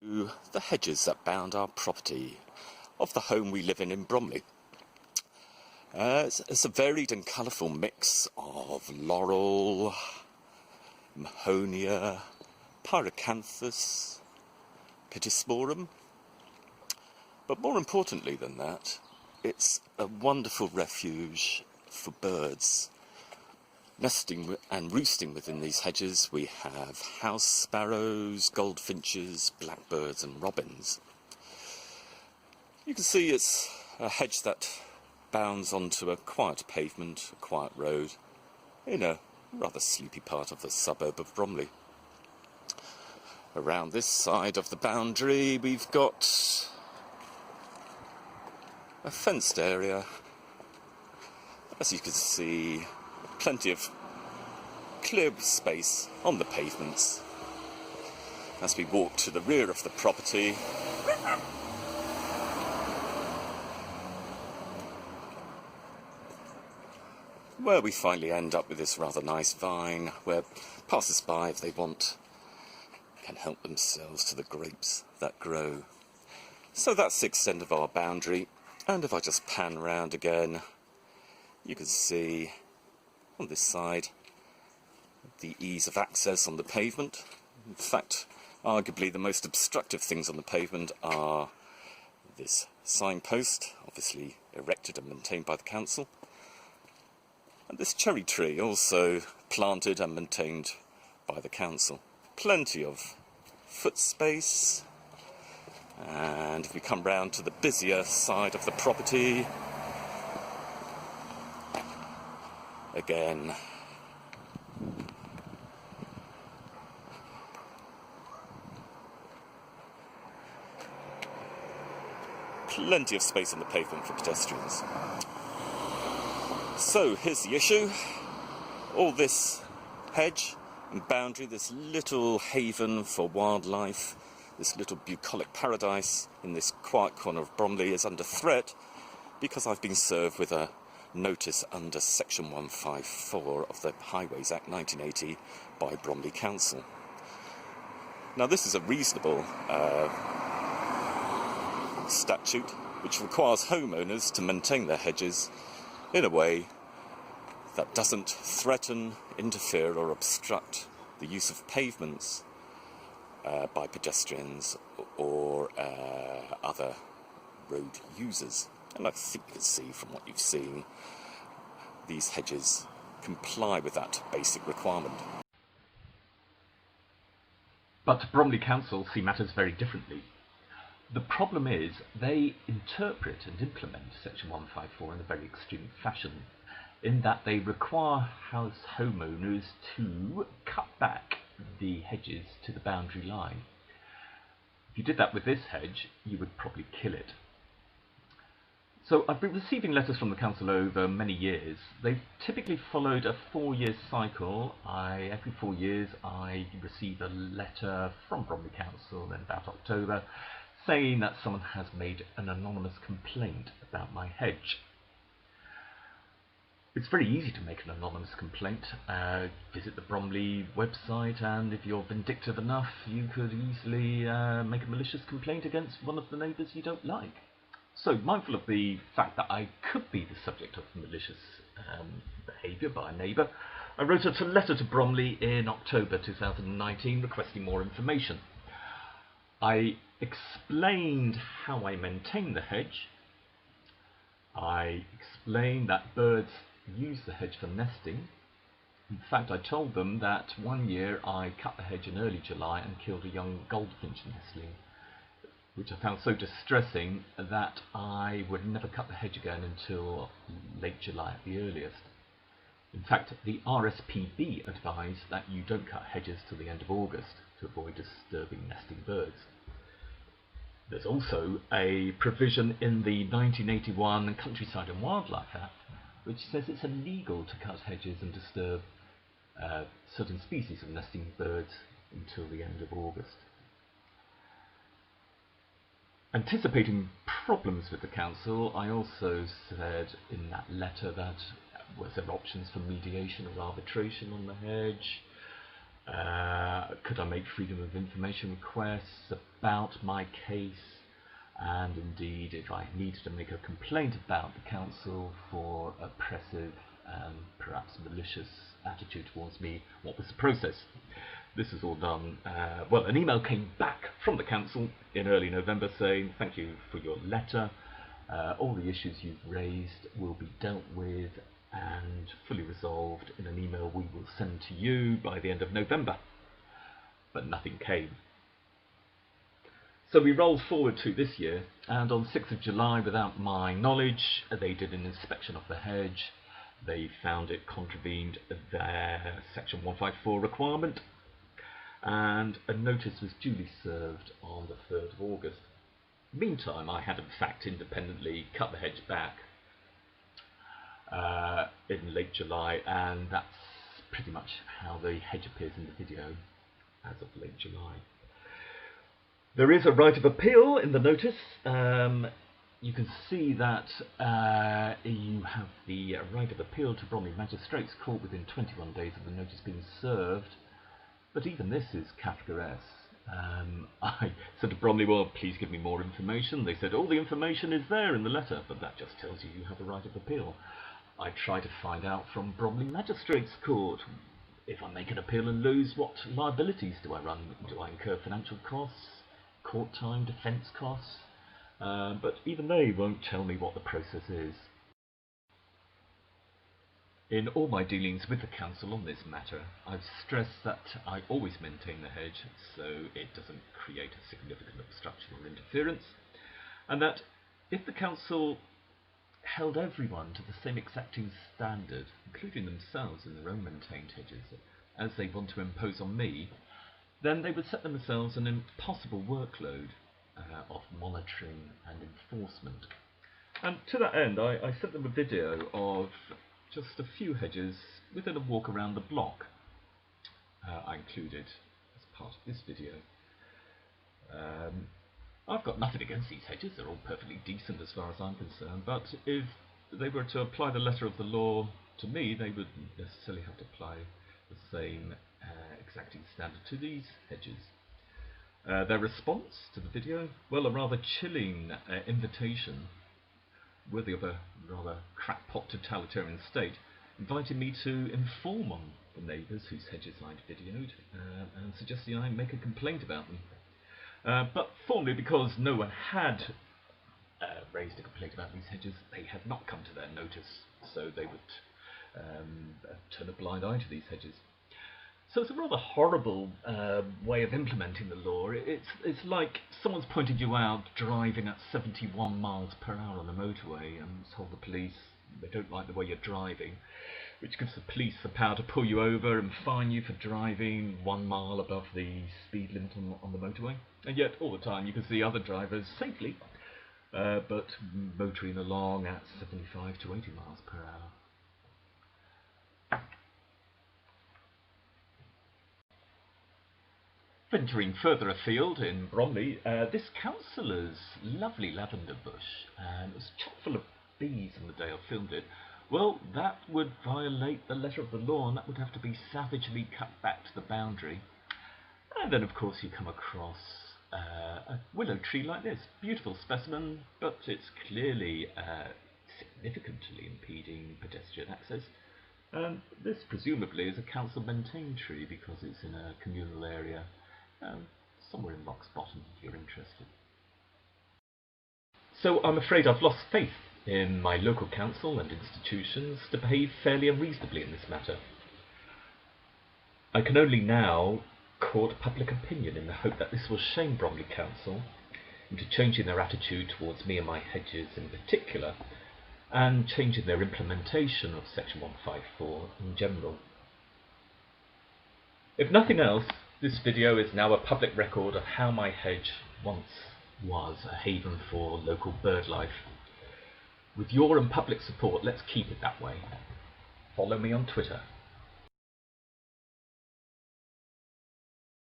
The hedges that bound our property of the home we live in Bromley. It's a varied and colourful mix of laurel, mahonia, pyracanthus, pittosporum. But more importantly than that, it's a wonderful refuge for birds. Nesting and roosting within these hedges, we have house sparrows, goldfinches, blackbirds and robins. You can see it's a hedge that bounds onto a quiet pavement, a quiet road, in a rather sleepy part of the suburb of Bromley. Around this side of the boundary we've got a fenced area. As you can see, plenty of clear space on the pavements. As we walk to the rear of the property, where we finally end up with this rather nice vine where passers-by, if they want, can help themselves to the grapes that grow. So that's the extent of our boundary, and if I just pan round again, you can see on this side the ease of access on the pavement. In fact, arguably the most obstructive things on the pavement are this signpost, obviously erected and maintained by the council, and this cherry tree, also planted and maintained by the council. Plenty of foot space, and if we come round to the busier side of the property, again, plenty of space on the pavement for pedestrians. So here's the issue. All this hedge and boundary, this little haven for wildlife, this little bucolic paradise in this quiet corner of Bromley is under threat because I've been served with a notice under Section 154 of the Highways Act 1980 by Bromley Council. Now this is a reasonable statute which requires homeowners to maintain their hedges in a way that doesn't threaten, interfere or obstruct the use of pavements by pedestrians or other road users. And I think you can see from what you've seen, these hedges comply with that basic requirement. But Bromley Council see matters very differently. The problem is they interpret and implement Section 154 in a very extreme fashion, in that they require house homeowners to cut back the hedges to the boundary line. If you did that with this hedge, you would probably kill it. So I've been receiving letters from the council over many years. They've typically followed a 4-year cycle. Every 4 years I receive a letter from Bromley Council in about October saying that someone has made an anonymous complaint about my hedge. It's very easy to make an anonymous complaint. Visit the Bromley website, and if you're vindictive enough, you could easily make a malicious complaint against one of the neighbours you don't like. So, mindful of the fact that I could be the subject of malicious behaviour by a neighbour, I wrote a letter to Bromley in October 2019 requesting more information. I explained how I maintain the hedge. I explained that birds use the hedge for nesting. In fact, I told them that one year I cut the hedge in early July and killed a young goldfinch nestling, which I found so distressing that I would never cut the hedge again until late July at the earliest. In fact, the RSPB advised that you don't cut hedges till the end of August to avoid disturbing nesting birds. There's also a provision in the 1981 Countryside and Wildlife Act which says it's illegal to cut hedges and disturb certain species of nesting birds until the end of August. Anticipating problems with the council, I also said in that letter that was there options for mediation or arbitration on the hedge. Could I make freedom of information requests about my case? And indeed, if I needed to make a complaint about the council for oppressive and perhaps malicious attitude towards me, what was the process? This is all done. Well, an email came back from the council in early November saying, thank you for your letter. All the issues you've raised will be dealt with and fully resolved in an email we will send to you by the end of November. But nothing came. So we rolled forward to this year, and on 6th of July, without my knowledge, they did an inspection of the hedge. They found it contravened their Section 154 requirement, and a notice was duly served on the 3rd of August. Meantime, I had in fact independently cut the hedge back in late July, and that's pretty much how the hedge appears in the video as of late July. There is a right of appeal in the notice. You can see that you have the right of appeal to Bromley Magistrates Court within 21 days of the notice being served. But even this is Kafkaesque. I said to Bromley, well, please give me more information. They said, all the information is there in the letter, but that just tells you you have a right of appeal. I try to find out from Bromley Magistrates Court, if I make an appeal and lose, what liabilities do I run? Do I incur financial costs? Court time, defence costs, but even they won't tell me what the process is. In all my dealings with the council on this matter, I've stressed that I always maintain the hedge so it doesn't create a significant obstruction or interference, and that if the council held everyone to the same exacting standard, including themselves in their own maintained hedges, as they want to impose on me, then they would set themselves an impossible workload of monitoring and enforcement. And to that end, I sent them a video of just a few hedges within a walk around the block. I included as part of this video. I've got nothing against these hedges, they're all perfectly decent as far as I'm concerned, but if they were to apply the letter of the law to me, they wouldn't necessarily have to apply the same exacting standard to these hedges. Their response to the video, well, a rather chilling invitation, worthy of a rather crackpot totalitarian state, inviting me to inform on the neighbours whose hedges I'd videoed and suggesting I make a complaint about them. But formally, because no one had raised a complaint about these hedges, they had not come to their notice, so they would turn a blind eye to these hedges. So it's a rather horrible way of implementing the law. It's like someone's pointed you out driving at 71 miles per hour on the motorway and told the police they don't like the way you're driving, which gives the police the power to pull you over and fine you for driving 1 mile above the speed limit on the motorway. And yet all the time you can see other drivers safely, but motoring along at 75 to 80 miles per hour. Venturing further afield in Bromley, this councillor's lovely lavender bush, it was chock full of bees on the day I filmed it. Well, that would violate the letter of the law, and that would have to be savagely cut back to the boundary. And then, of course, you come across a willow tree like this. Beautiful specimen, but it's clearly significantly impeding pedestrian access. This presumably is a council-maintained tree because it's in a communal area. Somewhere in Lock's Bottom if you're interested. So I'm afraid I've lost faith in my local council and institutions to behave fairly and reasonably in this matter. I can only now court public opinion in the hope that this will shame Bromley Council into changing their attitude towards me and my hedges in particular, and changing their implementation of Section 154 in general. If nothing else, this video is now a public record of how my hedge once was a haven for local bird life. With your and public support, let's keep it that way. Follow me on Twitter.